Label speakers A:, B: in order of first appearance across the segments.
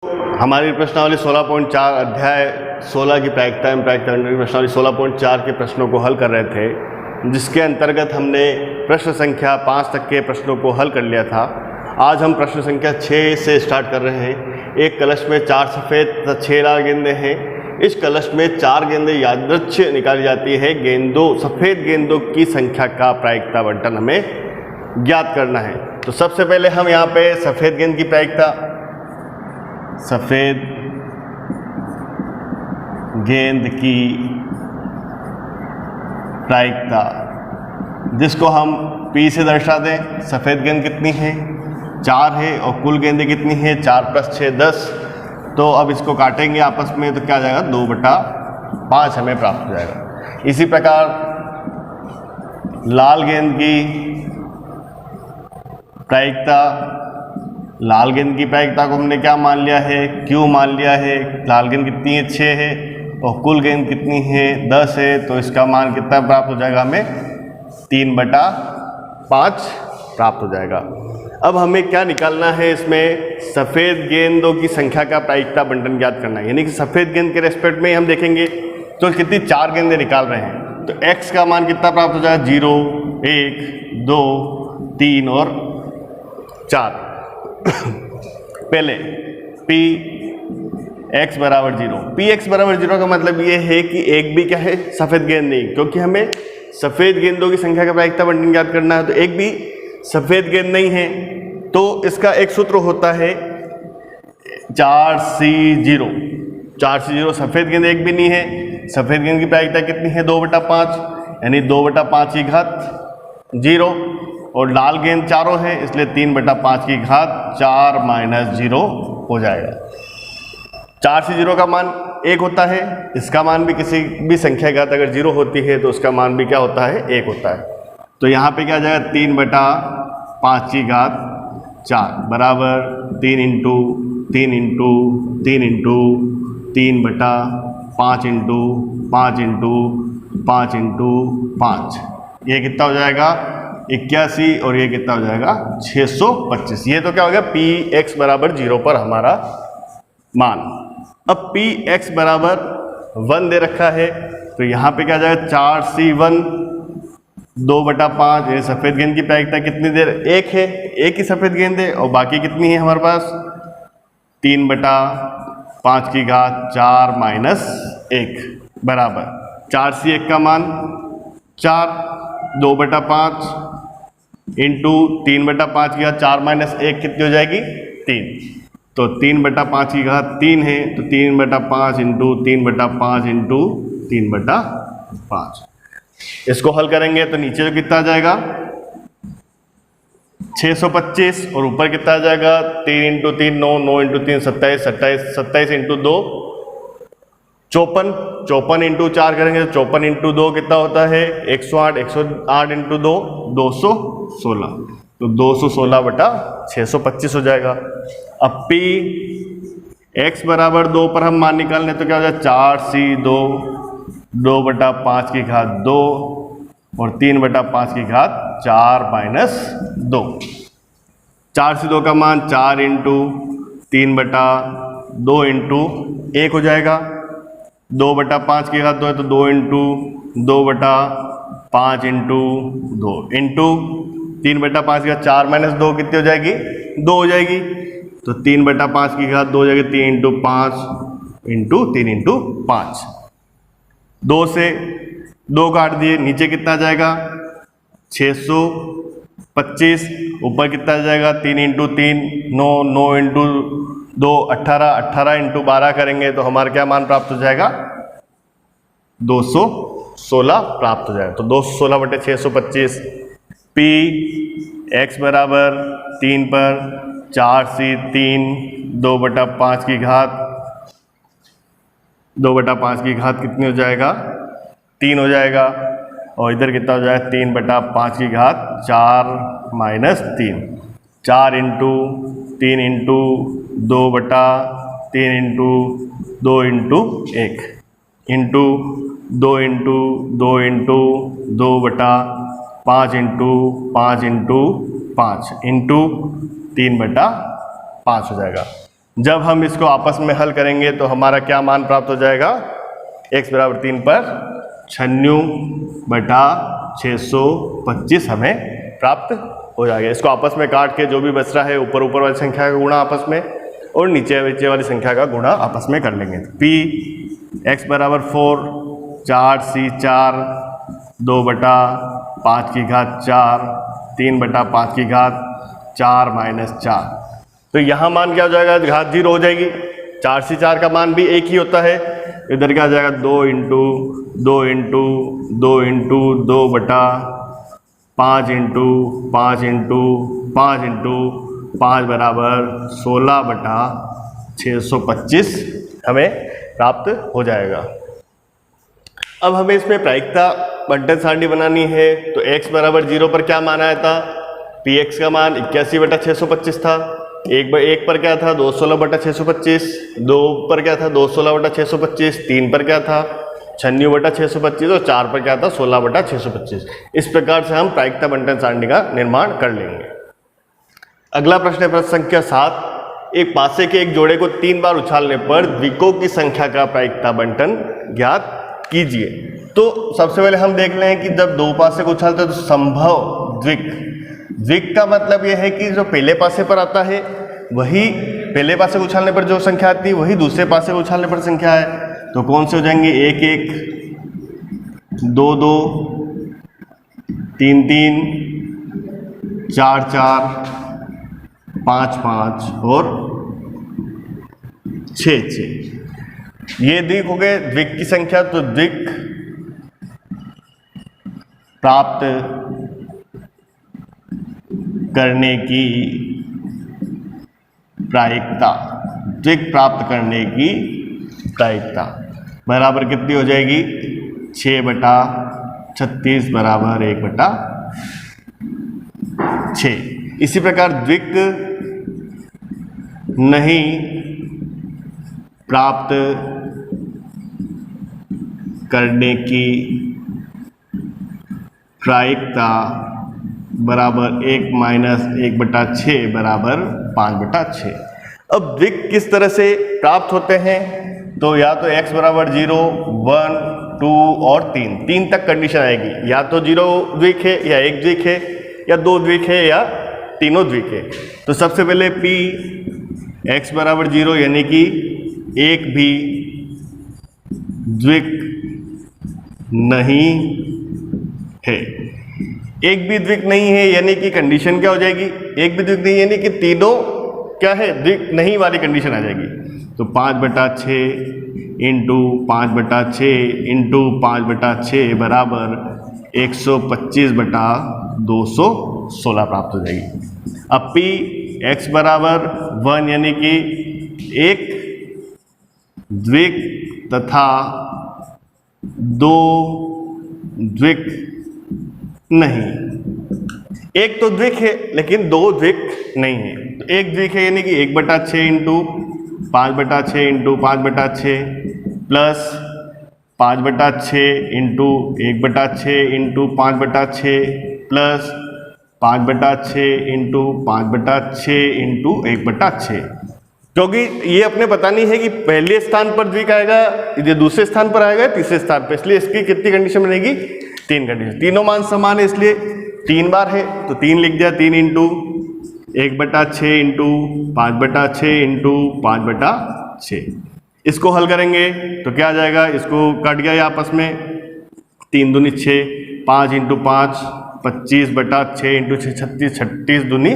A: हमारी प्रश्नावली 16.4 अध्याय 16 की प्रायिकता एवं प्रायिकता की प्रश्नावली 16.4 के प्रश्नों को हल कर रहे थे, जिसके अंतर्गत हमने प्रश्न संख्या 5 तक के प्रश्नों को हल कर लिया था। आज हम प्रश्न संख्या 6 से स्टार्ट कर रहे हैं। एक कलश में 4 सफ़ेद तथा 6 लाल गेंदें हैं। इस कलश में 4 गेंदें यादृच्छिक निकाली जाती है। सफ़ेद गेंदों की संख्या का प्रायिकता बंटन हमें ज्ञात करना है। तो सबसे पहले हम यहाँ पे सफ़ेद गेंद की प्रायिकता, सफ़ेद गेंद की प्रायिकता जिसको हम P से दर्शा दें। सफ़ेद गेंद कितनी है? 4 है और कुल गेंदें कितनी है? 4 + 6 10। तो अब इसको काटेंगे आपस में तो क्या आ जाएगा? 2/5 हमें प्राप्त हो जाएगा। इसी प्रकार लाल गेंद की प्रायिकता, लाल गेंद की प्रायिकता को हमने क्या मान लिया है? Q मान लिया है। लाल गेंद कितनी है? 6 है और कुल गेंद कितनी है? 10 है। तो इसका मान कितना प्राप्त हो जाएगा? हमें 3/5 प्राप्त हो जाएगा। अब हमें क्या निकालना है? इसमें सफ़ेद गेंदों की संख्या का प्रायिकता बंटन ज्ञात करना है। यानी कि सफ़ेद गेंद के रेस्पेक्ट में हम देखेंगे तो कितनी 4 गेंदें निकाल रहे हैं। तो x का मान कितना प्राप्त हो जाएगा? 0 1 2 3 और 4। पहले Px = 0। Px = 0 का मतलब ये है कि एक भी क्या है? सफ़ेद गेंद नहीं, क्योंकि हमें सफ़ेद गेंदों की संख्या का प्रायिकता बंटन ज्ञात करना है। तो एक भी सफ़ेद गेंद नहीं है। तो इसका एक सूत्र होता है 4C0। 4C0 सफ़ेद गेंद एक भी नहीं है। सफ़ेद गेंद की प्रायिकता कितनी है? 2/5, यानी 2/5 की घात 0। और लाल गेंद चारों है, इसलिए 3/5 की घात 4 - 0 हो जाएगा। 4C0 का मान 1 होता है। इसका मान भी किसी भी संख्या की घात अगर 0 होती है तो उसका मान भी क्या होता है? 1 होता है। तो यहाँ पे क्या आ जाएगा? 3/5 की घात 4 बराबर 3 × 3 × 3 × 3/5 × 5 × 5 × 5। ये कितना हो जाएगा? 81। और ये कितना हो जाएगा? 625। ये तो क्या हो गया? Px = 0 पर हमारा मान। अब Px = 1 दे रखा है, तो यहाँ पे क्या जाएगा? 4C1 2/5। ये सफ़ेद गेंद की प्रायिकता कितनी देर? 1 है। एक ही सफ़ेद गेंद है और बाकी कितनी है हमारे पास? 3/5 की घात 4 - 1 बराबर 4C1 का मान 4, 2/5 इंटू 3/5 की घात 4 - 1 कितनी हो जाएगी? 3। तो 3/5 की घात 3 है, तो 3/5 इंटू 3/5 इंटू 3/5। इसको हल करेंगे तो नीचे जो कितना आ जाएगा? 625। और ऊपर कितना आ जाएगा? 3 × 3 9, 9 × 3 27, 27 × 2 54, 54 × 4 करेंगे तो 54 × 2 कितना होता है? 108, 108 × 2 216। तो 216/625 हो जाएगा। अब Px = 2 पर हम मान निकालने तो क्या हो जाएगा? 4C2 2/5 की घात 2 और 3/5 की घात 4 - 2। 4C2 का मान 4 × 3/2 × 1 हो जाएगा। 2/5 की घात 2 है तो 2 × 2/5 × 2 इंटू 3/5 की घात 4 - 2 कितनी हो जाएगी? 2 हो जाएगी। तो 3/5 की घात 2 हो जाएगी। 3 × 5 इंटू 3 × 5। 2 से 2 काट दिए, नीचे कितना आ जाएगा? 625। ऊपर कितना आ जाएगा? 3 × 3 9, 9 × 2 18, 18 × 12 करेंगे तो हमारा क्या मान प्राप्त हो जाएगा? 216 प्राप्त हो जाएगा। तो 216/625। Px = 3 पर 4C3 2/5 की घात 2/5 की घात कितनी हो जाएगा? 3 हो जाएगा। और इधर कितना हो जाएगा? 3/5 की घात 4 - 3। 4 × 3 × 2/3 × 2 × 1 इंटू 2 × 2 × 2/5 × 5 × 5 इंटू 3/5 हो जाएगा। जब हम इसको आपस में हल करेंगे तो हमारा क्या मान प्राप्त हो जाएगा, x बराबर 3 पर 96/625 हमें प्राप्त हो जाएगा। इसको आपस में काट के जो भी बच रहा है ऊपर वाली संख्या का गुणा आपस में और नीचे वाली संख्या का गुणा आपस में कर लेंगे। p x बराबर 4 4c4 2/5 3/5 माइनस 4। तो यहाँ मान क्या हो जाएगा, घात 0 हो जाएगी। 4c4 का मान भी एक ही होता है, इधर क्या आ जाएगा 2 into 2 into 2 into 2/5 into 5 into 5 into 5 बराबर 16/625 हमें प्राप्त हो जाएगा। अब हमें इसमें प्रायिकता बंटन सारणी बनानी है। तो x बराबर 0 पर क्या मान आया था, px का मान 81/625 था। 1 पर क्या था 216/625, 2 पर क्या था 216/625, 3 पर क्या था 96/625 और 4 पर क्या था 16/625। इस प्रकार से हम प्रायिकता बंटन सारणी का निर्माण कर लेंगे। अगला प्रश्न है प्रश्न संख्या 7। एक पासे के एक जोड़े को 3 बार उछालने पर द्विकों की संख्या का प्रायिकता बंटन ज्ञात कीजिए। तो सबसे पहले हम देख लें कि जब दो पासे को उछालते हैं तो संभव द्विक का मतलब यह है कि जो पहले पासे पर आता है वही पहले पासे को उछालने पर जो संख्या आती है वही दूसरे पासे को उछालने पर संख्या है। तो कौन से हो जाएंगे, 1 1 2 2 3 3 4 4 5 5 और 6 6। ये द्विक हो गए द्विक की संख्या। तो द्विक प्राप्त करने की प्रायिकता, द्विक प्राप्त करने की प्रायिकता बराबर कितनी हो जाएगी, 6/36 बराबर 1/6। इसी प्रकार द्विक नहीं प्राप्त करने की प्रायिकता बराबर 1 माइनस 1/6 बराबर 5/6। अब द्विक किस तरह से प्राप्त होते हैं, तो या तो x बराबर 0 1 2 और 3 तक कंडीशन आएगी। या तो 0 द्विक है या 1 द्विक है या 2 द्विक है या तीनों द्विक है। तो सबसे पहले p x बराबर 0 यानी कि एक भी द्विक नहीं है। एक भी द्विक नहीं है यानी कि कंडीशन क्या हो जाएगी, एक भी द्विक नहीं यानी कि तीनों क्या है द्विक नहीं वाली कंडीशन आ जाएगी। तो 5/6 इंटू 5/6 इंटू 5/6 बराबर 125/216 प्राप्त हो जाएगी। अब p x बराबर 1 यानी कि एक द्विक तथा 2 द्विक नहीं। एक तो द्विक है लेकिन 2 द्विक नहीं है। तो एक द्विक है यानी कि 1/6 into 5/6 into 5/6 plus 5/6 into 1/6 into 5/6 plus 5/6 into 5/6 into 1/6। क्योंकि ये अपने पता नहीं है कि पहले स्थान पर द्विक आएगा, ये दूसरे स्थान पर आएगा, तीसरे स्थान पर, इसलिए इसकी कितनी कंडीशन बनेगी, 3 कंडीशन। तीनों मान समान है इसलिए 3 बार है तो 3 लिख दिया। 3 इंटू 1/6 इंटू 5/6 इंटू 5/6। इसको हल करेंगे तो क्या आ जाएगा, इसको कट गया आपस में, 3 दूनी 6, 5 इंटू 5 25/6 इंटू 6 36, 36 दूनी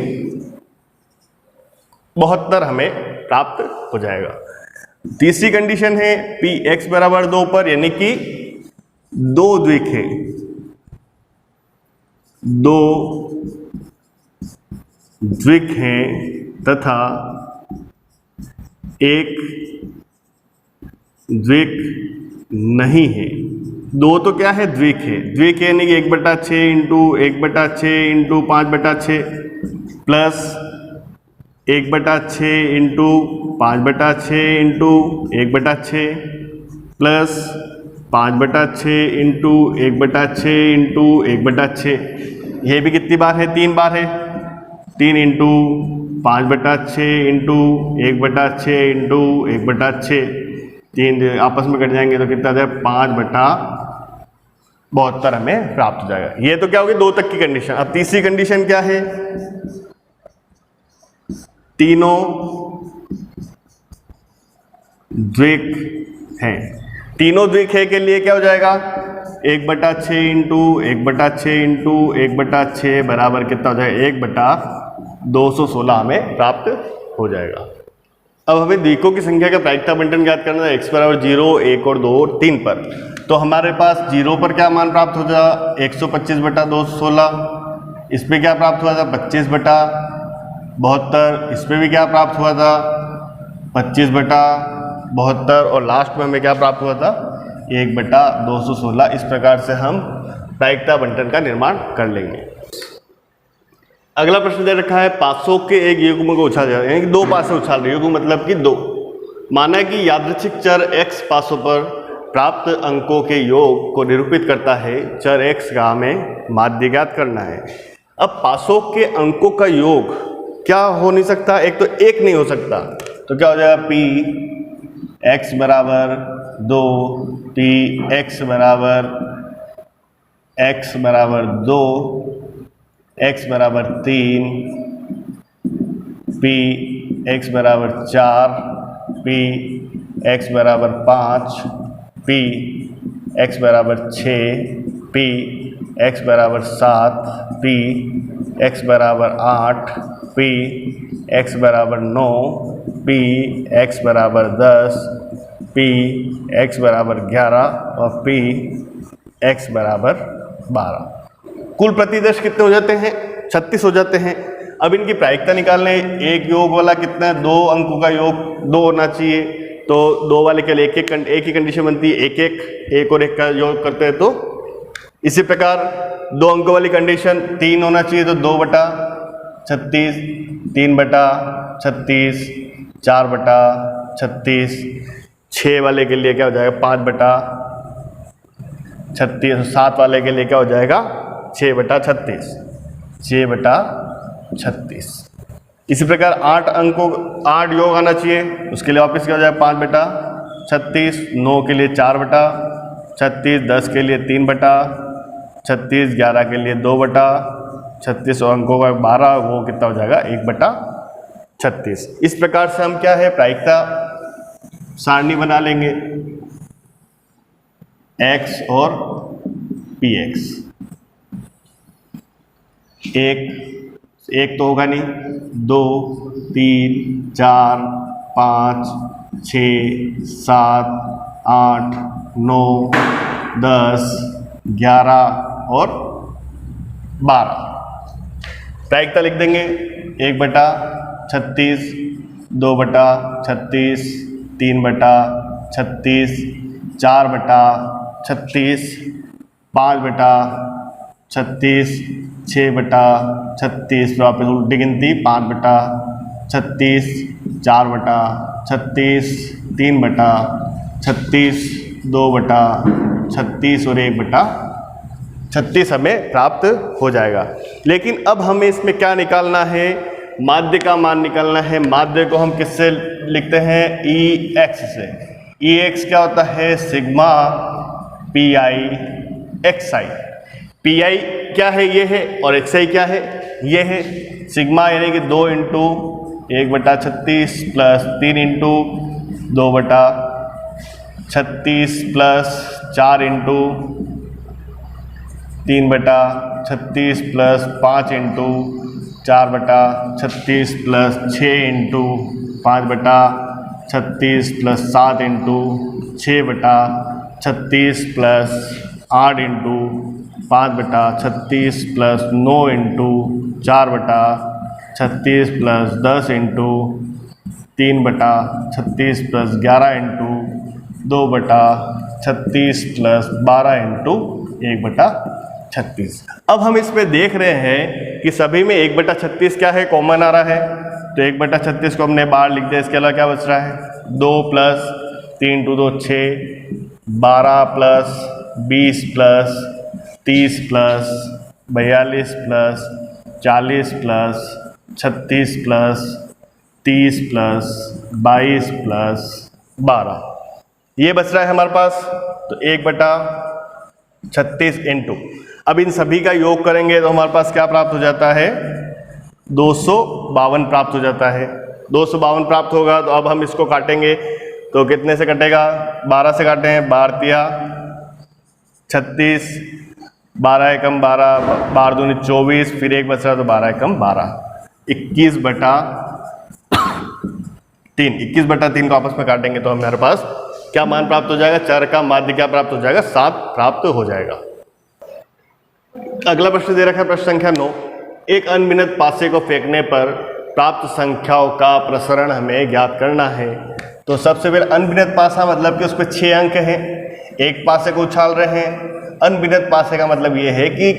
A: 72 हमें प्राप्त हो जाएगा। तीसरी कंडीशन है p x बराबर 2 पर यानी कि 2 द्विक है, 2 द्विक हैं तथा एक द्विक नहीं है। 2 तो क्या है द्विक है, द्विक यानी कि 1/6 into 1/6 into 5/6 plus 1/6 into 5/6 into 1/6 plus 5/6 into 1/6 into 1/6। ये भी कितनी बार है, 3 बार है। 3 इंटू 5/6 इंटू 1/6 इंटू 1/6, 3 आपस में कट जाएंगे तो कितना आ जाएगा 5/72 हमें प्राप्त हो जाएगा। ये तो क्या होगी 2 तक की कंडीशन। अब तीसरी कंडीशन क्या है, तीनों द्विक हैं। तीनों द्विक है के लिए क्या हो जाएगा 1/6 इंटू 1/6 इंटू 1/6 बराबर कितना हो जाएगा 1/216 हमें प्राप्त हो जाएगा। अब हमें द्विकों की संख्या का प्रायिकता बंटन ज्ञात करना है x बराबर 0, 1 और 2 और 3 पर। तो हमारे पास 0 पर क्या मान प्राप्त हो जाएगा 125/216, इस पर क्या प्राप्त हुआ था 25/72, इस पर भी क्या प्राप्त हुआ था 25/72 और लास्ट में हमें क्या प्राप्त हुआ था 1/216। इस प्रकार से हम प्रायिकता बंटन का निर्माण कर लेंगे। अगला प्रश्न दे रखा है पासों के एक युग्म को उछाला जाए, यानी कि 2 पासे उछाल रहे, युग्म मतलब कि 2। माना कि यादृच्छिक चर x पासों पर प्राप्त अंकों के योग को निरूपित करता है, चर x का हमें माध्य ज्ञात करना है। अब पासों के अंकों का योग क्या हो नहीं सकता, एक तो 1 नहीं हो सकता, तो क्या हो जाएगा p x बराबर 2, p x बराबर 2, x बराबर 3, p x बराबर 4, p x बराबर 5, p x बराबर 6, p x बराबर 7, p x बराबर 8, p x बराबर 9, p x बराबर 10, p x बराबर 11 और p x बराबर 12। कुल प्रतिदर्श कितने हो जाते हैं 36 हो जाते हैं। अब इनकी प्रायिकता निकालने, एक योग वाला कितना है 2 अंकों का योग 2 होना चाहिए, तो 2 वाले के लिए एक ही कंडीशन बनती है, एक और एक का योग करते हैं। तो इसी प्रकार 2 अंकों वाली कंडीशन 3 होना चाहिए, तो 2/36, 3/36, 4/36, 6 वाले के लिए क्या हो जाएगा 5/36, 7 वाले के लिए क्या हो जाएगा 6/36, 6/36। इसी प्रकार 8 अंकों 8 योग आना चाहिए, उसके लिए वापस क्या हो जाएगा 5/36, 9 के लिए 4/36, 10 के लिए 3/36, 11 के लिए 2/36 और अंकों का 12, वो कितना हो जाएगा 1/36। इस प्रकार से हम क्या है प्रायिकता सारणी बना लेंगे x और px। एक तो होगा नहीं, 2, 3, 4, 5, 6, 7, 8, 9, 10, 11 और 12। प्रायिकता लिख देंगे 1/36, 2/36, 3/36, 4/36, 5/36, 6/36, वापस उल्टी गिनती 5/36, 4/36, 3/36, 2/36 और 1/36 हमें प्राप्त हो जाएगा। लेकिन अब हमें इसमें क्या निकालना है, माध्य का मान निकालना है। माध्य को हम किससे लिखते हैं EX से। EX क्या होता है सिग्मा PI XI। PI क्या है ये है और XI क्या है ये है। सिग्मा यानी कि 2 into 1/36 plus 3 into 2/36 plus 4 into 3/36 plus 5 into 4/36 plus 6 into 5/36 plus 7 into 6/36 plus 8 into 5/36 plus 9 into 4/36 plus 10 into 3/36 plus 11 into 2/36 plus 12 into 1/36। अब हम इसमें देख रहे हैं कि सभी में 1/36 क्या है कॉमन आ रहा है, तो 1/36 को हमने बाहर लिख दिया। इसके अलावा क्या बच रहा है 2 plus 3 2 2 6, 12 plus 20 plus 30 plus 42 plus 40 plus 36 plus 30 plus 22 plus 12, ये बच रहा है हमारे पास। तो 1/36 इंटू, अब इन सभी का योग करेंगे तो हमारे पास क्या प्राप्त हो जाता है, 252 प्राप्त हो जाता है। 252 प्राप्त होगा तो अब हम इसको काटेंगे तो कितने से कटेगा, 12 से काटे हैं, 12×3 = 36, 12 एकम 12, 12 दूनी 24, फिर एक बच रहा तो 12 एकम 12, 21/3, 21/3 को आपस में काटेंगे तो हमारे पास क्या मान प्राप्त हो जाएगा, चर का माध्य क्या प्राप्त हो जाएगा, 7 प्राप्त हो जाएगा। अगला प्रश्न दे रखा है प्रश्न संख्या 9, एक अनगिनत पासे को फेंकने पर प्राप्त संख्याओं का प्रसरण हमें ज्ञात करना है। तो सबसे पहले अनगिनत पासा मतलब कि उसमें 6 अंक हैं, एक पासे को उछाल रहे हैं। अनगिनत पासे का मतलब ये है कि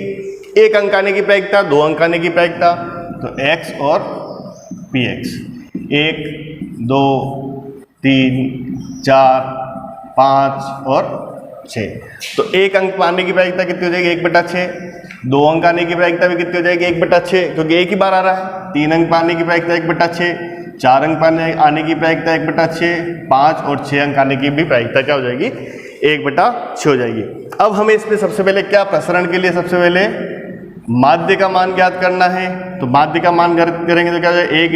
A: एक अंक आने की प्रायिकता, 2 अंक आने की प्रायिकता, तो x और px, 1 2 3 4 5 और 6, तो एक अंक पाने की प्रायिकता कितनी हो जाएगी, 1/6। 2 अंक आने की प्रायिकता भी कितनी हो जाएगी, 1/6, क्योंकि एक ही बार आ रहा है। 3 अंक पाने की प्रायिकता 1/6, 4 अंक आने की प्रायिकता 1/6, 5 और 6 अंक आने की भी प्रायिकता क्या हो जाएगी, 1/6 हो जाएगी। अब हमें इसमें सबसे पहले क्या, प्रसरण के लिए सबसे पहले माध्य का मान ज्ञात करना है। तो माध्य का मान करेंगे तो क्या हो जाएगा, 1 ×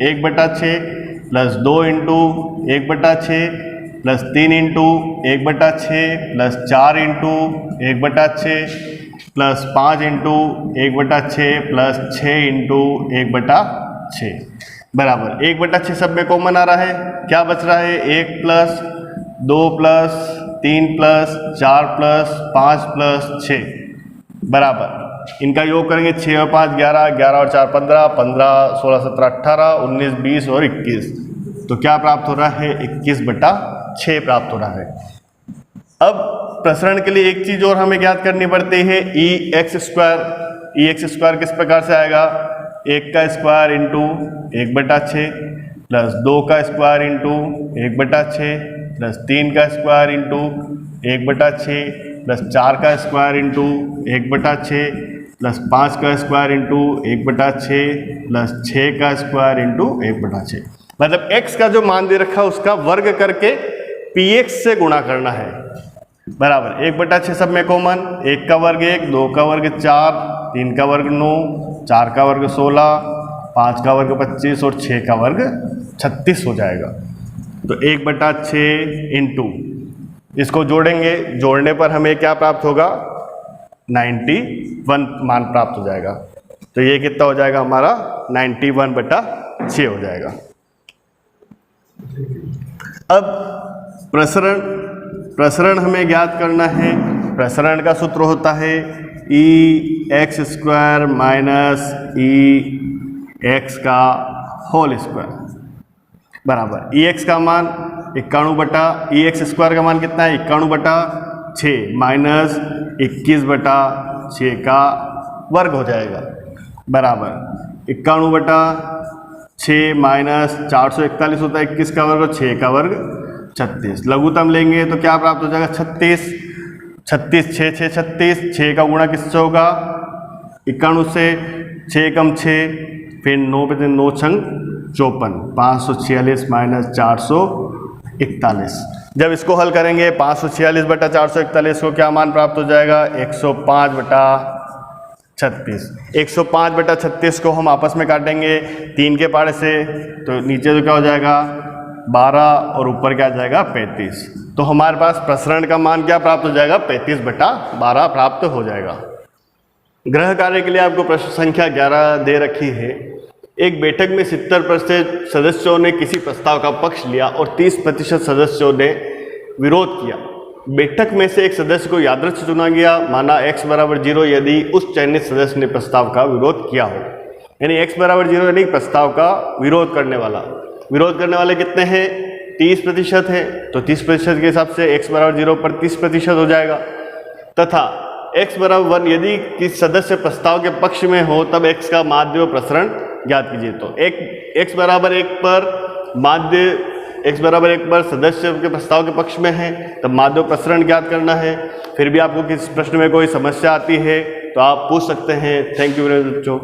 A: 1/6 plus 2 × 1/6 plus 3 × 1/6 plus 4 × 1/6 plus 5 × 1/6 plus 6 × 1/6 बराबर 1/6 सब में कॉमन आ रहा है, क्या बच रहा है, 1 plus 2 plus 3 plus 4 plus 5 plus 6 बराबर, इनका योग करेंगे 6 और 5 11, 11 और 4 15, 15 16 17 18 19 20 और 21, तो क्या प्राप्त हो रहा है, 21/6 प्राप्त हो रहा है। अब प्रसरण के लिए एक चीज और हमें ज्ञात करनी पड़ती है, EX² किस प्रकार से आएगा, 1 का स्क्वायर इंटू 1/6 प्लस 2 का स्क्वायर इंटू 1/6 प्लस 3 का स्क्वायर इंटू 1/6 प्लस 4 का स्क्वायर इंटू 1/6 प्लस 5 का स्क्वायर इंटू 1/6 प्लस 6 का स्क्वायर इंटू 1/6, मतलब x का जो मान दे रखा है उसका वर्ग करके px से गुणा करना है बराबर 1/6 सब में कॉमन, 1 का वर्ग 1, 2 का वर्ग 4, 3 का वर्ग 9, 4 का वर्ग 16, 5 का वर्ग 25 और 6 का वर्ग 36 हो जाएगा। तो 1/6 इंटू, इसको जोड़ेंगे, जोड़ने पर हमें क्या प्राप्त होगा, 91 मान प्राप्त हो जाएगा। तो ये कितना हो जाएगा हमारा, 91/6 हो जाएगा। अब प्रसरण हमें ज्ञात करना है। प्रसरण का सूत्र होता है EX² माइनस EX² बराबर EX का मान 91 EX² का मान कितना है, 91/6 माइनस 21/6 का वर्ग हो जाएगा बराबर 91/6 माइनस 441 होता है, 21 का वर्ग और 6 का वर्ग 36, लघुत्तम लेंगे तो क्या प्राप्त हो जाएगा, 36, 36 6 6 36, 6 का गुणा किससे होगा, 91 से, 6 कम 6, फिर 9 पे 9 छंग 54, 546 माइनस 441। जब इसको हल करेंगे 546/441 को क्या मान प्राप्त हो जाएगा, 105/36। 105/36 को हम आपस में काटेंगे 3 के पारे से, तो नीचे तो क्या हो जाएगा 12 और ऊपर क्या आ जाएगा 35। तो हमारे पास प्रसरण का मान क्या प्राप्त हो जाएगा, 35/12 प्राप्त हो जाएगा। गृह कार्य के लिए आपको प्रश्न संख्या 11 दे रखी है। एक बैठक में 70% सदस्यों ने किसी प्रस्ताव का पक्ष लिया और 30% सदस्यों ने विरोध किया। बैठक में से एक सदस्य को यादृच्छिक चुना गया, माना x = 0 यदि उस चयनित सदस्य ने प्रस्ताव का विरोध किया हो। यानी x = 0 यानी प्रस्ताव का विरोध करने वाला। विरोध करने वाले कितने हैं, 30% है, तो 30% के हिसाब से x = 0 पर 30% हो जाएगा। तथा x = 1 यदि किसी सदस्य प्रस्ताव के पक्ष में हो तब x का माध्य व प्रसरण ज्ञात कीजिए। तो x = 1 पर माध्य, x = 1 पर सदस्य के प्रस्ताव के पक्ष में है तब माध्य व प्रसरण ज्ञात करना है। फिर भी आपको किसी प्रश्न में कोई समस्या आती है तो आप पूछ सकते हैं। थैंक यू वेरी मच बच्चों।